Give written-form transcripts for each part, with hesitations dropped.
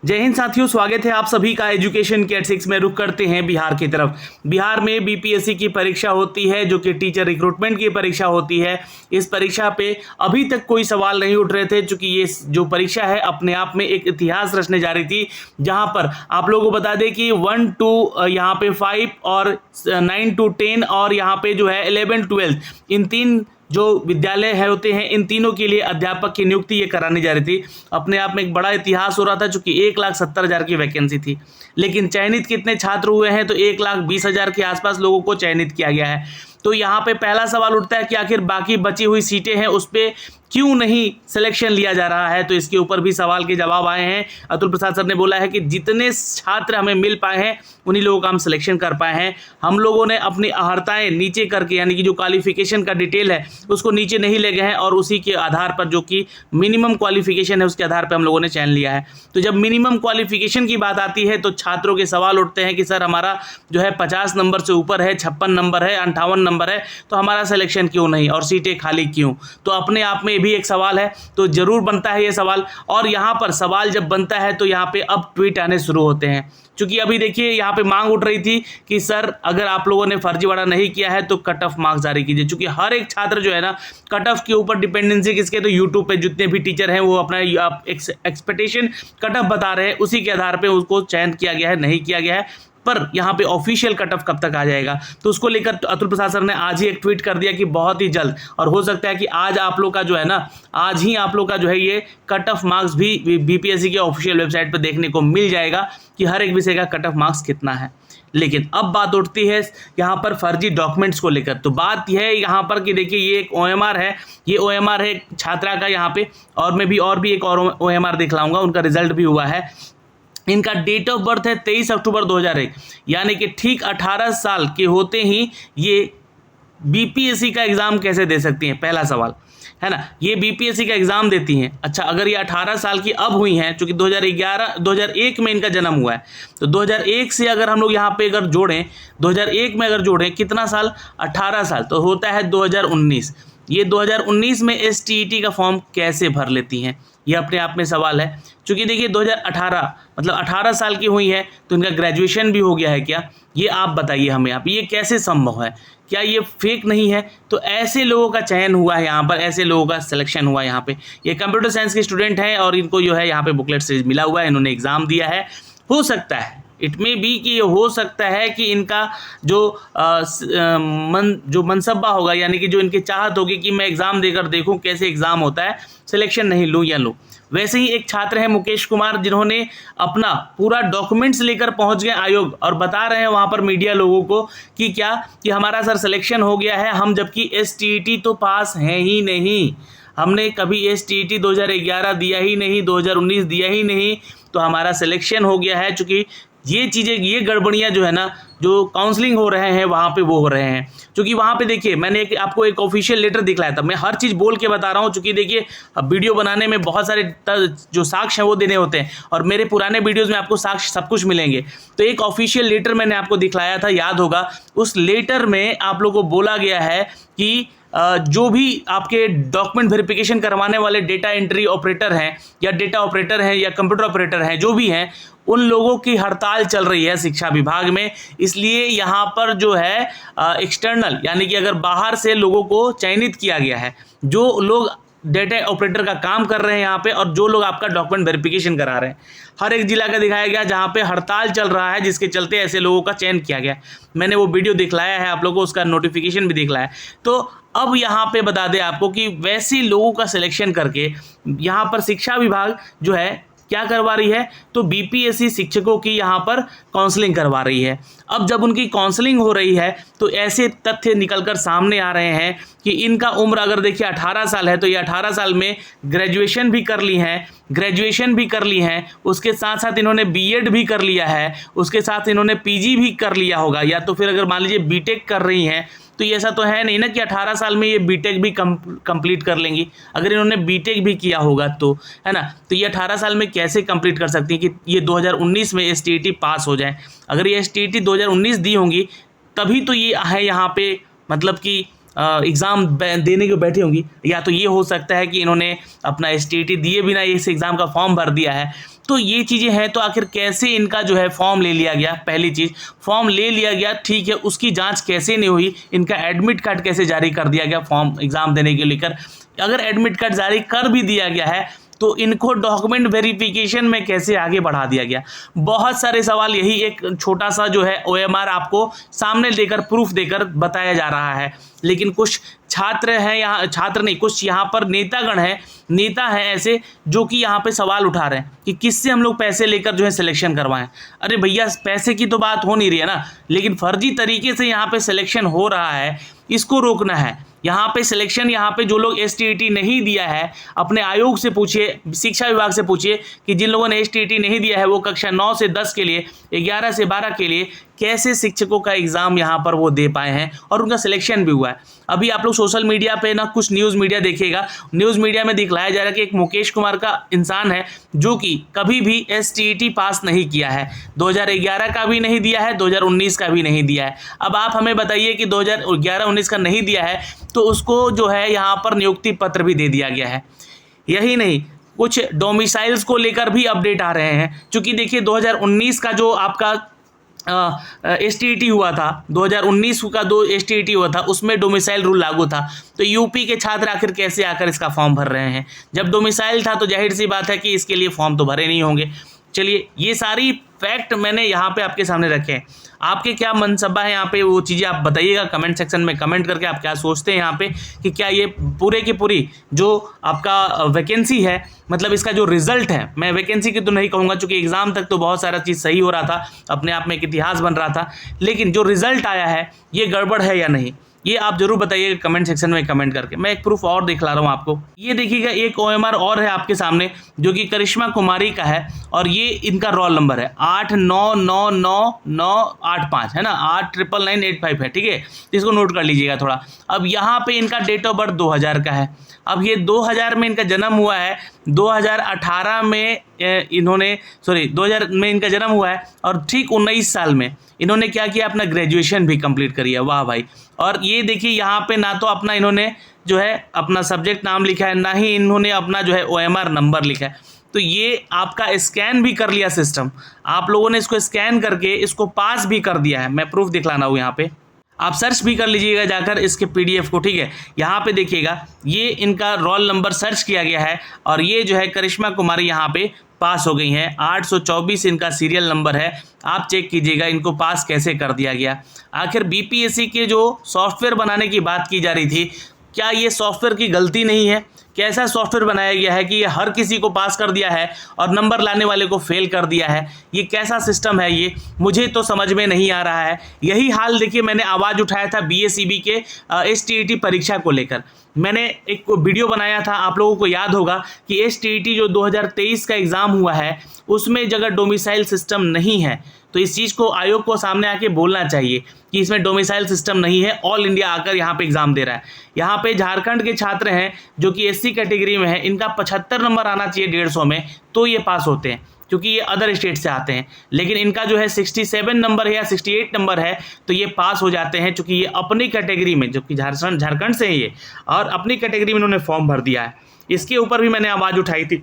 जय हिंद साथियों, स्वागत है आप सभी का एजुकेशन के एट 6 में। रुक करते हैं बिहार की तरफ। बिहार में बीपीएससी की परीक्षा होती है जो कि टीचर रिक्रूटमेंट की परीक्षा होती है। इस परीक्षा पे अभी तक कोई सवाल नहीं उठ रहे थे, चूंकि ये जो परीक्षा है अपने आप में एक इतिहास रचने जा रही थी। जहां पर आप लोगों को बता दें कि 1 to यहाँ पे 5 और 9 to 10 और यहाँ पे जो है 11 12 इन तीन जो विद्यालय है होते हैं, इन तीनों के लिए अध्यापक की नियुक्ति ये करानी जा रही थी। अपने आप में एक बड़ा इतिहास हो रहा था, चूंकि 1,70,000 की वैकेंसी थी। लेकिन चयनित कितने छात्र हुए हैं तो 1,20,000 के आसपास लोगों को चयनित किया गया है। तो यहाँ पे पहला सवाल उठता है कि आखिर बाकी बची हुई सीटें हैं उस पर क्यों नहीं सिलेक्शन लिया जा रहा है। तो इसके ऊपर भी सवाल के जवाब आए हैं। अतुल प्रसाद सर ने बोला है कि जितने छात्र हमें मिल पाए हैं उन्हीं लोगों का हम सिलेक्शन कर पाए हैं। हम लोगों ने अपनी अहर्ताएं नीचे करके, यानी कि जो क्वालिफिकेशन का डिटेल है उसको नीचे नहीं ले गए हैं और उसी के आधार पर, जो कि मिनिमम क्वालिफिकेशन है, उसके आधार पर हम लोगों ने चयन लिया है। तो जब मिनिमम क्वालिफिकेशन की बात आती है तो छात्रों के सवाल उठते हैं कि सर हमारा जो है 50 नंबर से ऊपर है, 56 नंबर है, 58 नंबर है, तो हमारा सिलेक्शन क्यों नहीं और सीटें खाली क्यों। तो अपने आप में भी एक सवाल है, तो जरूर बनता है ये सवाल। और यहाँ पर सवाल जब बनता है तो यहाँ पे अब ट्वीट आने शुरू होते हैं। क्योंकि अभी देखिए यहाँ पे मांग उठ रही थी कि सर अगर आप लोगों ने फर्जीवाड़ा नहीं किया है तो कट ऑफ मार्क्स जारी कीजिए। क्योंकि हर एक छात्र जो है ना, कट ऑफ के ऊपर डिपेंडेंसी किसके, तो यूट्यूब पे जितने भी टीचर हैं वो अपना एक्सपेक्टेशन कट ऑफ बता रहे हैं, उसी के आधार पे उसको चयन किया गया है, नहीं किया गया है। पर यहाँ पे ऑफिशियल कट ऑफ कब तक आ जाएगा, तो उसको लेकर अतुल प्रसाद सर ने आज ही एक ट्वीट कर दिया कि बहुत ही जल्द, और हो सकता है कि आज आप लोग का जो है ना, आज ही आप लोग का जो है ये कट ऑफ मार्क्स भी बीपीएससी के ऑफिशियल वेबसाइट पर देखने को मिल जाएगा कि हर एक विषय का कट ऑफ मार्क्स कितना है। लेकिन अब बात उठती है यहाँ पर फर्जी डॉक्यूमेंट्स को लेकर। तो बात यह है यहाँ पर कि देखिए ये एक ओएमआर है, ये ओएमआर है छात्रा का यहाँ पे, और मैं भी और भी एक और ओएमआर दिखलाऊंगा, उनका रिजल्ट भी हुआ है। इनका डेट ऑफ बर्थ है 23 अक्टूबर 2001, यानी कि ठीक 18 साल के होते ही ये बीपीएससी का एग्ज़ाम कैसे दे सकती हैं, पहला सवाल है ना। ये बीपीएससी का एग्ज़ाम देती हैं। अच्छा, अगर ये 18 साल की अब हुई हैं, चूँकि 2001 में इनका जन्म हुआ है, तो 2001 से अगर हम लोग यहाँ पे अगर जोड़ें, 2001 में अगर जोड़ें कितना साल, 18 साल, तो होता है 2019। ये 2019 में STET का फॉर्म कैसे भर लेती हैं, ये अपने आप में सवाल है। क्योंकि देखिए 2018 मतलब 18 साल की हुई है तो इनका ग्रेजुएशन भी हो गया है क्या, ये आप बताइए हमें, आप ये कैसे संभव है, क्या ये फेक नहीं है। तो ऐसे लोगों का चयन हुआ है यहाँ पर, ऐसे लोगों का सिलेक्शन हुआ है यहाँ पे। ये कंप्यूटर साइंस के स्टूडेंट हैं और इनको जो है यहाँ पे बुकलेट सीरीज मिला हुआ है, इन्होंने एग्ज़ाम दिया है। हो सकता है, इट में भी कि हो सकता है कि इनका जो मनसब्बा होगा, यानी कि जो इनकी चाहत होगी कि मैं एग्ज़ाम देकर देखूं कैसे एग्ज़ाम होता है, सिलेक्शन नहीं लूँ या लूँ। वैसे ही एक छात्र हैं मुकेश कुमार, जिन्होंने अपना पूरा डॉक्यूमेंट्स लेकर पहुंच गए आयोग, और बता रहे हैं वहां पर मीडिया लोगों को कि क्या, कि हमारा सर सिलेक्शन हो गया है, हम जबकि STET तो पास हैं ही नहीं, हमने कभी STET 2011 दिया ही नहीं, 2019 दिया ही नहीं, तो हमारा सिलेक्शन हो गया है। चूँकि ये चीज़ें, ये गड़बड़ियाँ जो है ना, जो काउंसलिंग हो रहे हैं वहाँ पे वो हो रहे हैं। क्योंकि वहाँ पे देखिए मैंने आपको एक ऑफिशियल लेटर दिखलाया था, मैं हर चीज़ बोल के बता रहा हूँ, क्योंकि देखिए अब वीडियो बनाने में बहुत सारे जो साक्ष्य हैं वो देने होते हैं, और मेरे पुराने वीडियोज़ में आपको साक्ष्य सब कुछ मिलेंगे। तो एक ऑफिशियल लेटर मैंने आपको दिखलाया था, याद होगा। उस लेटर में आप लोगों को बोला गया है कि जो भी आपके डॉक्यूमेंट वेरिफिकेशन करवाने वाले डेटा एंट्री ऑपरेटर हैं, या डेटा ऑपरेटर हैं, या कंप्यूटर ऑपरेटर हैं, जो भी हैं, उन लोगों की हड़ताल चल रही है शिक्षा विभाग में। इसलिए यहाँ पर जो है एक्सटर्नल, यानी कि अगर बाहर से लोगों को चयनित किया गया है, जो लोग डेटा ऑपरेटर का काम कर रहे हैं यहाँ पे, और जो लोग आपका डॉक्यूमेंट वेरिफिकेशन करा रहे हैं। हर एक जिला का दिखाया गया जहाँ पे हड़ताल चल रहा है, जिसके चलते ऐसे लोगों का चयन किया गया। मैंने वो वीडियो दिखलाया है आप लोगों को, उसका नोटिफिकेशन भी दिखलाया है। तो अब यहाँ पे बता दें आपको कि वैसे लोगों का सिलेक्शन करके यहाँ पर शिक्षा विभाग जो है क्या करवा रही है, तो बीपीएससी शिक्षकों की यहाँ पर काउंसलिंग करवा रही है। अब जब उनकी काउंसलिंग हो रही है तो ऐसे तथ्य निकलकर सामने आ रहे हैं कि इनका उम्र अगर देखिए 18 साल है, तो ये 18 साल में ग्रेजुएशन भी कर ली हैं, उसके साथ साथ इन्होंने बीएड भी कर लिया है, उसके साथ इन्होंने पीजी भी कर लिया होगा, या तो फिर अगर मान लीजिए बीटेक कर रही हैं, तो ये ऐसा तो है नहीं ना कि 18 साल में ये बीटेक भी कंप्लीट कर लेंगी। अगर इन्होंने बीटेक भी किया होगा तो, है ना, तो ये 18 साल में कैसे कंप्लीट कर सकती हैं कि ये 2019 में STET पास हो जाए। अगर ये STET 2019 दी होंगी तभी तो ये है यहाँ पे, मतलब कि एग्ज़ाम देने को बैठी होंगी। या तो ये हो सकता है कि इन्होंने अपना STET दिए बिना इस एग्ज़ाम का फॉर्म भर दिया है। तो ये चीज़ें हैं। तो आखिर कैसे इनका जो है फॉर्म ले लिया गया, पहली चीज़ फॉर्म ले लिया गया, ठीक है, उसकी जांच कैसे नहीं हुई, इनका एडमिट कार्ड कैसे जारी कर दिया गया फॉर्म एग्ज़ाम देने के लेकर, अगर एडमिट कार्ड जारी कर भी दिया गया है तो इनको डॉक्यूमेंट वेरिफिकेशन में कैसे आगे बढ़ा दिया गया। बहुत सारे सवाल, यही एक छोटा सा जो है OMR आपको सामने देकर प्रूफ देकर बताया जा रहा है। लेकिन कुछ छात्र हैं यहाँ, छात्र नहीं, कुछ यहाँ पर नेतागण हैं, नेता हैं ऐसे जो कि यहाँ पे सवाल उठा रहे हैं कि किससे हम लोग पैसे लेकर जो है सिलेक्शन करवाएं। अरे भैया, पैसे की तो बात हो नहीं रही है ना, लेकिन फर्जी तरीके से यहाँ पे सिलेक्शन हो रहा है, इसको रोकना है। यहाँ पे सिलेक्शन, यहाँ पे जो लोग STET नहीं दिया है, अपने आयोग से पूछिए, शिक्षा विभाग से पूछिए कि जिन लोगों ने STET नहीं दिया है वो कक्षा 9 से 10 के लिए, 11 से 12 के लिए कैसे शिक्षकों का एग्ज़ाम यहाँ पर वो दे पाए हैं और उनका सिलेक्शन भी हुआ है। अभी आप लोग सोशल मीडिया पे ना कुछ न्यूज़ मीडिया देखिएगा, न्यूज़ मीडिया में दिखलाया जा रहा है कि एक मुकेश कुमार का इंसान है जो कि कभी भी STET पास नहीं किया है, 2011 का भी नहीं दिया है, 2019 का भी नहीं दिया है। अब आप हमें बताइए कि 2011-19 का नहीं दिया है तो उसको जो है यहाँ पर नियुक्ति पत्र भी दे दिया गया है। यही नहीं, कुछ डोमिसाइल्स को लेकर भी अपडेट आ रहे हैं, क्योंकि देखिए 2019 का जो आपका STET हुआ था, 2019 का STET हुआ था, उसमें डोमिसाइल रूल लागू था। तो यूपी के छात्र आखिर कैसे आकर इसका फॉर्म भर रहे हैं? जब डोमिसाइल था तो जाहिर सी बात है कि इसके लिए फॉर्म तो भरे नहीं होंगे। चलिए, ये सारी फैक्ट मैंने यहाँ पे आपके सामने रखे हैं। आपके क्या मनसब्बा है यहाँ पे, वो चीज़ें आप बताइएगा कमेंट सेक्शन में, कमेंट करके आप क्या सोचते हैं यहाँ पे कि क्या ये पूरे की पूरी जो आपका वैकेंसी है, मतलब इसका जो रिजल्ट है, मैं वैकेंसी की तो नहीं कहूँगा क्योंकि एग्ज़ाम तक तो बहुत सारा चीज़ सही हो रहा था, अपने आप में एक इतिहास बन रहा था, लेकिन जो रिजल्ट आया है ये गड़बड़ है या नहीं, ये आप जरूर बताइएगा कमेंट सेक्शन में कमेंट करके। मैं एक प्रूफ और दिखला रहा हूँ आपको, ये देखिएगा एक OMR और है आपके सामने जो कि करिश्मा कुमारी का है, और ये इनका रोल नंबर है 89999985 है ना, 899985 है, ठीक है, इसको नोट कर लीजिएगा थोड़ा। अब यहाँ पे इनका डेट ऑफ बर्थ 2000 का है। अब ये 2000 में इनका जन्म हुआ है, 2018 में इन्होंने 2000 में इनका जन्म हुआ है, और ठीक 19 साल में इन्होंने क्या किया, अपना ग्रेजुएशन भी कंप्लीट करिए। वाह भाई। और ये देखिए यहाँ पे ना तो अपना इन्होंने जो है अपना सब्जेक्ट नाम लिखा है, ना ही इन्होंने अपना जो है OMR नंबर लिखा है। तो ये आपका स्कैन भी कर लिया सिस्टम, आप लोगों ने इसको स्कैन करके इसको पास भी कर दिया है। मैं प्रूफ दिखलाना हूँ यहाँ पे, आप सर्च भी कर लीजिएगा जाकर इसके PDF को, ठीक है। यहाँ पे देखिएगा ये इनका रोल नंबर सर्च किया गया है, और ये जो है करिश्मा कुमारी यहाँ पे पास हो गई हैं। 824 इनका सीरियल नंबर है, आप चेक कीजिएगा इनको पास कैसे कर दिया गया। आखिर BPSC के जो सॉफ्टवेयर बनाने की बात की जा रही थी, क्या ये सॉफ्टवेयर की गलती नहीं है? कैसा सॉफ्टवेयर बनाया गया है कि ये हर किसी को पास कर दिया है और नंबर लाने वाले को फेल कर दिया है? ये कैसा सिस्टम है? ये मुझे तो समझ में नहीं आ रहा है। यही हाल देखिए, मैंने आवाज़ उठाया था BACB के STET परीक्षा को लेकर। मैंने एक वीडियो बनाया था, आप लोगों को याद होगा कि STET जो 2023 का एग्ज़ाम हुआ है उसमें जगह डोमिसाइल सिस्टम नहीं है, तो इस चीज़ को आयोग को सामने आके बोलना चाहिए कि इसमें डोमिसाइल सिस्टम नहीं है, ऑल इंडिया आकर यहाँ पे एग्ज़ाम दे रहा है। यहाँ पे झारखंड के छात्र हैं जो कि SC कैटेगरी में है, इनका 75 नंबर आना चाहिए 150 में, तो ये पास होते हैं क्योंकि ये अदर स्टेट से आते हैं। लेकिन इनका जो है 67 नंबर है या 68 नंबर है, तो ये पास हो जाते हैं क्योंकि ये अपनी कैटेगरी में, जो कि झारखंड से है ये, और अपनी कैटेगरी में इन्होंने फॉर्म भर दिया है। इसके ऊपर भी मैंने आवाज़ उठाई थी,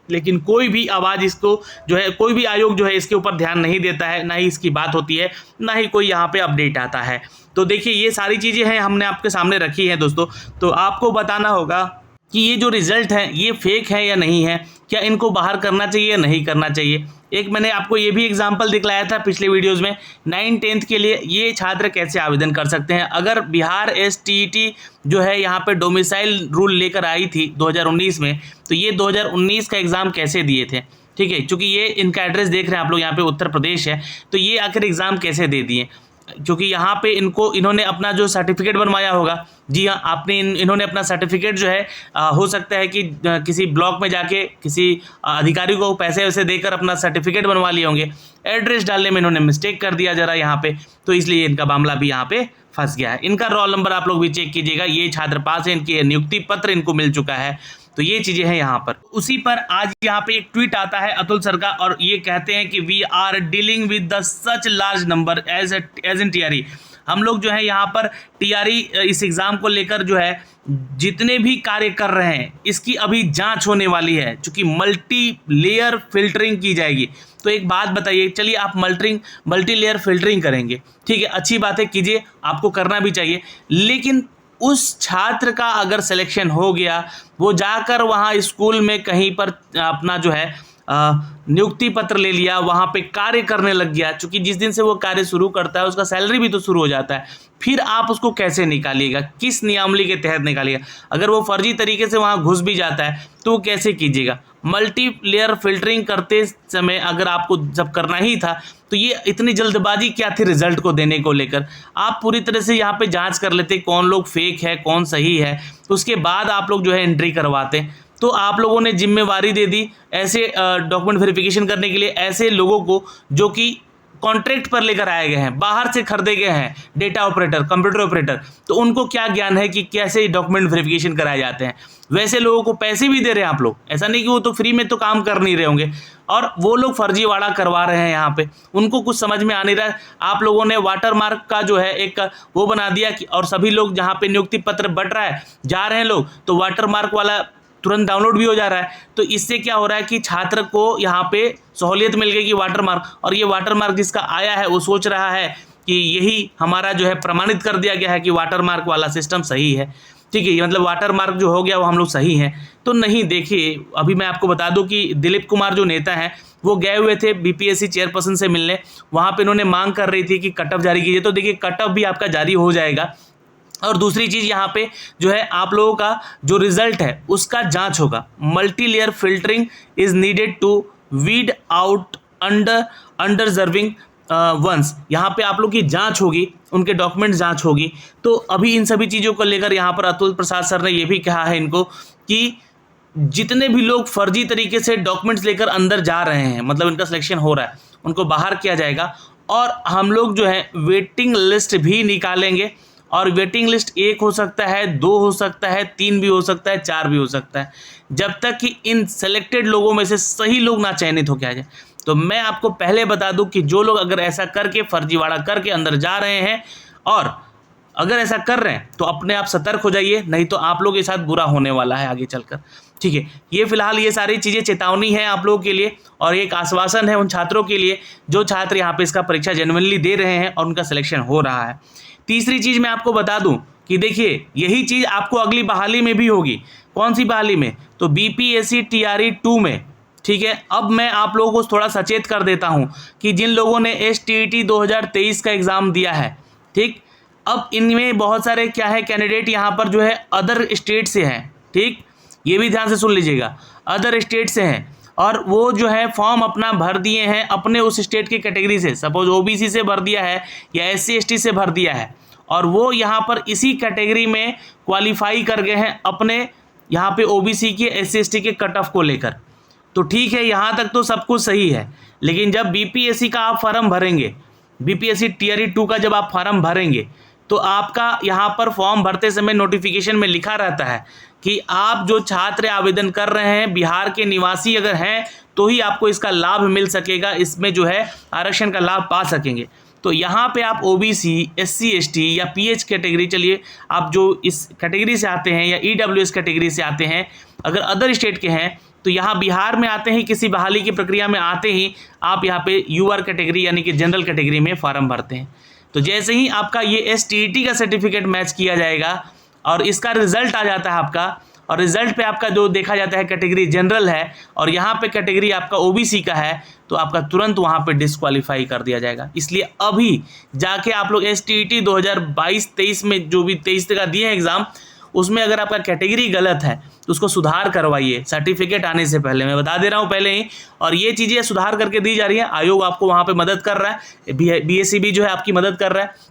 लेकिन कोई भी आवाज़ इसको जो है, कोई भी आयोग जो है इसके ऊपर ध्यान नहीं देता है, ना ही इसकी बात होती है, ना ही कोई यहाँ पे अपडेट आता है। तो देखिए ये सारी चीज़ें हैं, हमने आपके सामने रखी हैं दोस्तों। तो आपको बताना होगा कि ये जो रिज़ल्ट हैं ये फेक है या नहीं है, क्या इनको बाहर करना चाहिए या नहीं करना चाहिए। एक मैंने आपको ये भी एग्जांपल दिखलाया था पिछले वीडियोज़ में, 9-10th के लिए ये छात्र कैसे आवेदन कर सकते हैं। अगर बिहार STET जो है यहाँ पे डोमिसाइल रूल लेकर आई थी 2019 में, तो ये 2019 का एग्ज़ाम कैसे दिए थे, ठीक है, क्योंकि ये इनका एड्रेस देख रहे हैं आप लोग, यहाँ पे उत्तर प्रदेश है, तो ये आखिर एग्ज़ाम कैसे दे दिए, क्योंकि यहाँ पे इन्होंने अपना जो सर्टिफिकेट बनवाया होगा। जी हाँ, इन्होंने अपना सर्टिफिकेट जो है हो सकता है कि किसी ब्लॉक में जाके किसी अधिकारी को पैसे वैसे देकर अपना सर्टिफिकेट बनवा लिए होंगे। एड्रेस डालने में इन्होंने मिस्टेक कर दिया जरा यहाँ पे, तो इसलिए इनका मामला भी यहाँ पे फंस गया है। इनका रोल नंबर आप लोग भी चेक कीजिएगा, ये छात्र पास है, इनकी नियुक्ति पत्र इनको मिल चुका है। तो ये चीज़ें हैं यहाँ पर। उसी पर आज यहाँ पे एक ट्वीट आता है अतुल सर का, और ये कहते हैं कि we are dealing with the such large number as in TRE। हम लोग जो है यहाँ पर टीआरई इस एग्ज़ाम को लेकर जो है जितने भी कार्य कर रहे हैं इसकी अभी जांच होने वाली है, चूँकि मल्टी लेयर फिल्टरिंग की जाएगी। तो एक बात बताइए, चलिए आप मल्टी लेयर फिल्टरिंग करेंगे, ठीक है, अच्छी बात है, कीजिए, आपको करना भी चाहिए, लेकिन उस छात्र का अगर सिलेक्शन हो गया, वो जाकर वहाँ स्कूल में कहीं पर अपना जो है नियुक्ति पत्र ले लिया, वहाँ पे कार्य करने लग गया, क्योंकि जिस दिन से वो कार्य शुरू करता है उसका सैलरी भी तो शुरू हो जाता है, फिर आप उसको कैसे निकालिएगा, किस नियमावली के तहत निकालिएगा? अगर वो फर्जी तरीके से वहाँ घुस भी जाता है तो कैसे कीजिएगा? मल्टी लेयर फिल्टरिंग करते समय अगर आपको जब करना ही था तो ये इतनी जल्दबाजी क्या थी रिजल्ट को देने को लेकर? आप पूरी तरह से यहाँ पे जांच कर लेते कौन लोग फेक है कौन सही है, उसके बाद आप लोग जो है एंट्री करवाते। तो आप लोगों ने जिम्मेवारी दे दी ऐसे डॉक्यूमेंट वेरिफिकेशन करने के लिए ऐसे लोगों को जो कि कॉन्ट्रैक्ट पर लेकर आए गए हैं, बाहर से खरीदे गए हैं, डेटा ऑपरेटर, कंप्यूटर ऑपरेटर, तो उनको क्या ज्ञान है कि कैसे डॉक्यूमेंट वेरिफिकेशन कराए जाते हैं? वैसे लोगों को पैसे भी दे रहे हैं आप लोग, ऐसा नहीं कि वो तो फ्री में तो काम कर नहीं रहे होंगे, और वो लोग फर्जीवाड़ा करवा रहे हैं यहाँ पे, उनको कुछ समझ में आ नहीं रहा। आप लोगों ने वाटरमार्क का जो है एक वो बना दिया कि और सभी लोग जहाँ पे नियुक्ति पत्र बट रहा है जा रहे हैं लोग, तो वाटरमार्क वाला तुरंत डाउनलोड भी हो जा रहा है। तो इससे क्या हो रहा है कि छात्र को यहाँ पे सहूलियत मिल गई कि वाटरमार्क, और ये वाटरमार्क जिसका आया है वो सोच रहा है कि यही हमारा जो है प्रमाणित कर दिया गया है कि वाटरमार्क वाला सिस्टम सही है, ठीक है, मतलब वाटरमार्क जो हो गया वो हम लोग सही हैं। तो नहीं, देखिए अभी मैं आपको बता दूं कि दिलीप कुमार जो नेता हैं वो गए हुए थे बीपीएससी चेयरपर्सन से मिलने, वहाँ पे इन्होंने मांग कर रही थी कि कट ऑफ जारी कीजिए, तो देखिए कट ऑफ भी आपका जारी हो जाएगा। और दूसरी चीज़ यहाँ पे जो है आप लोगों का जो रिजल्ट है उसका जांच होगा। Multi layer filtering is needed to weed out undeserving ones, यहाँ पे आप लोग की जांच होगी, उनके डॉक्यूमेंट जांच होगी। तो अभी इन सभी चीज़ों को लेकर यहाँ पर अतुल प्रसाद सर ने ये भी कहा है इनको कि जितने भी लोग फर्जी तरीके से डॉक्यूमेंट्स लेकर अंदर जा रहे हैं, मतलब इनका सिलेक्शन हो रहा है, उनको बाहर किया जाएगा, और हम लोग जो है वेटिंग लिस्ट भी निकालेंगे। और वेटिंग लिस्ट 1 हो सकता है, 2 हो सकता है, 3 भी हो सकता है, 4 भी हो सकता है, जब तक कि इन सेलेक्टेड लोगों में से सही लोग ना चयनित होकर आ जाए। तो मैं आपको पहले बता दूं कि जो लोग अगर ऐसा करके फर्जीवाड़ा करके अंदर जा रहे हैं, और अगर ऐसा कर रहे हैं तो अपने आप सतर्क हो जाइए, नहीं तो आप लोगों के साथ बुरा होने वाला है आगे चलकर, ठीक है। ये फिलहाल ये सारी चीज़ें चेतावनी है आप लोगों के लिए, और एक आश्वासन है उन छात्रों के लिए जो छात्र यहाँ पे इसका परीक्षा जेन्युइनली दे रहे हैं और उनका सिलेक्शन हो रहा है। तीसरी चीज़ मैं आपको बता दूं कि देखिए यही चीज़ आपको अगली बहाली में भी होगी। कौन सी बहाली में? तो बीपीएससी टीआरई 2 में, ठीक है। अब मैं आप लोगों को थोड़ा सचेत कर देता हूं कि जिन लोगों ने एसटीईटी 2023 का एग्ज़ाम दिया है, ठीक, अब इनमें बहुत सारे क्या है कैंडिडेट यहाँ पर जो है अदर स्टेट से हैं, ठीक, ये भी ध्यान से सुन लीजिएगा, अदर स्टेट से हैं, और वो जो है फॉर्म अपना भर दिए हैं अपने उस स्टेट की कैटेगरी से, सपोज ओबीसी से भर दिया है या एससी एसटी से भर दिया है, और वो यहाँ पर इसी कैटेगरी में क्वालिफाई कर गए हैं अपने यहाँ पे ओबीसी के एससी एसटी के कट ऑफ को लेकर। तो ठीक है, यहाँ तक तो सब कुछ सही है, लेकिन जब बीपीएससी का आप फॉर्म भरेंगे, बीपीएससी टीआरई 2 का जब आप फॉर्म भरेंगे, तो आपका यहाँ पर फॉर्म भरते समय नोटिफिकेशन में लिखा रहता है कि आप जो छात्र आवेदन कर रहे हैं बिहार के निवासी अगर हैं तो ही आपको इसका लाभ मिल सकेगा, इसमें जो है आरक्षण का लाभ पा सकेंगे। तो यहाँ पे आप ओबीसी, एससी एसटी या पीएच कैटेगरी, चलिए आप जो इस कैटेगरी से आते हैं या ईडब्ल्यूएस कैटेगरी से आते हैं, अगर अदर स्टेट के हैं तो यहाँ बिहार में आते ही किसी बहाली की प्रक्रिया में आते ही आप यहाँ पे यूआर कैटेगरी यानी कि जनरल कैटेगरी में फॉर्म भरते हैं। तो जैसे ही आपका ये एसटीईटी का सर्टिफिकेट मैच किया जाएगा और इसका रिजल्ट आ जाता है आपका, और रिजल्ट पे आपका जो देखा जाता है कैटेगरी जनरल है और यहाँ पे कैटेगरी आपका ओबीसी का है, तो आपका तुरंत वहाँ पे डिस्क्वालीफाई कर दिया जाएगा। इसलिए अभी जाके आप लोग एसटीईटी 2022-23 में जो भी 23 का दिए हैं एग्ज़ाम, उसमें अगर आपका कैटेगरी गलत है तो उसको सुधार करवाइए सर्टिफिकेट आने से पहले, मैं बता दे रहा हूँ पहले ही। और ये चीज़ें सुधार करके दी जा रही है, आयोग आपको वहाँ पे मदद कर रहा है, बीएसईबी जो है आपकी मदद कर रहा है,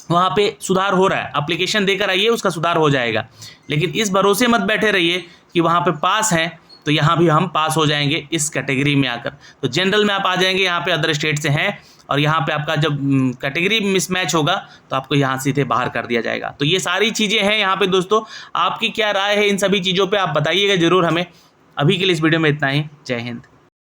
वहाँ पे सुधार हो रहा है, एप्लीकेशन देकर आइए, उसका सुधार हो जाएगा। लेकिन इस भरोसे मत बैठे रहिए कि वहाँ पे पास हैं तो यहाँ भी हम पास हो जाएंगे इस कैटेगरी में आकर। तो जनरल में आप आ जाएंगे, यहाँ पे अदर स्टेट से हैं, और यहाँ पे आपका जब कैटेगरी मिसमैच होगा तो आपको यहाँ सीधे बाहर कर दिया जाएगा। तो ये सारी चीज़ें हैं यहाँ पे दोस्तों, आपकी क्या राय है इन सभी चीज़ों पे आप बताइएगा ज़रूर हमें। अभी के लिए इस वीडियो में इतना ही, जय हिंद।